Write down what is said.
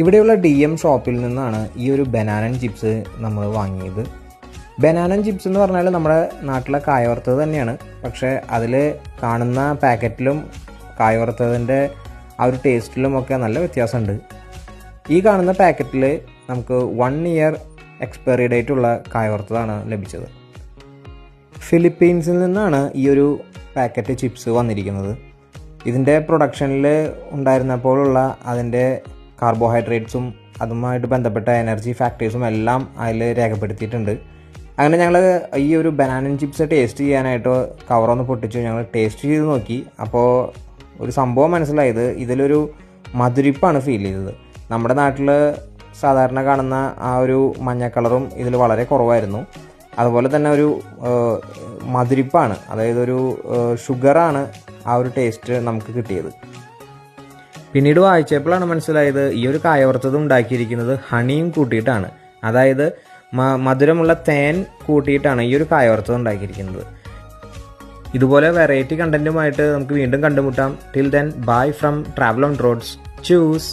ഇവിടെയുള്ള DM ഷോപ്പിൽ നിന്നാണ് ഈ ഒരു ബനാനൻ ചിപ്സ് നമ്മൾ വാങ്ങിയത്. ബനാനൻ ചിപ്സ് എന്ന് പറഞ്ഞാൽ നമ്മുടെ നാട്ടിലെ കായ വറുത്തത് തന്നെയാണ്. പക്ഷേ അതിൽ കാണുന്ന പാക്കറ്റിലും കായ വറുത്തതിൻ്റെ ആ ഒരു ടേസ്റ്റിലും ഒക്കെ നല്ല വ്യത്യാസമുണ്ട്. ഈ കാണുന്ന പാക്കറ്റിൽ നമുക്ക് 1 ഇയർ എക്സ്പയറി ഡേറ്റ് ഉള്ള കായ വറുത്തതാണ് ലഭിച്ചത്. ഫിലിപ്പീൻസിൽ നിന്നാണ് ഈ ഒരു പാക്കറ്റ് ചിപ്സ് വന്നിരിക്കുന്നത്. ഇതിൻ്റെ പ്രൊഡക്ഷനിൽ ഉണ്ടായിരുന്നപ്പോഴുള്ള അതിൻ്റെ കാർബോഹൈഡ്രേറ്റ്സും അതുമായിട്ട് ബന്ധപ്പെട്ട എനർജി ഫാക്ടേഴ്സും എല്ലാം അതിൽ രേഖപ്പെടുത്തിയിട്ടുണ്ട്. അങ്ങനെ ഞങ്ങൾ ഈ ഒരു ബനാനൻ ചിപ്സ് ടേസ്റ്റ് ചെയ്യാനായിട്ട് കവറൊന്ന് പൊട്ടിച്ചു. ഞങ്ങൾ ടേസ്റ്റ് ചെയ്ത് നോക്കി. അപ്പോൾ ഒരു സംഭവം മനസ്സിലായത്, ഇതിലൊരു മധുരിപ്പാണ് ഫീൽ ചെയ്തത്. നമ്മുടെ നാട്ടിൽ സാധാരണ കാണുന്ന ആ ഒരു മഞ്ഞ കളറും ഇതിൽ വളരെ കുറവായിരുന്നു. അതുപോലെ തന്നെ ഒരു മധുരിപ്പാണ്, അതായത് ഒരു ഷുഗറാണ് ആ ഒരു ടേസ്റ്റ് നമുക്ക് കിട്ടിയത്. പിന്നീട് വായിച്ചപ്പോഴാണ് മനസ്സിലായത് ഈ ഒരു കായ വറുത്തത് ഉണ്ടാക്കിയിരിക്കുന്നത് ഹണിയും കൂട്ടിയിട്ടാണ്, അതായത് മധുരമുള്ള തേൻ കൂട്ടിയിട്ടാണ് ഈ ഒരു കായ വറുത്തത് ഉണ്ടാക്കിയിരിക്കുന്നത്. ഇതുപോലെ വെറൈറ്റി കണ്ടന്റുമായിട്ട് നമുക്ക് വീണ്ടും കണ്ടുമുട്ടാം. Till then bye from travel on roads. Choose.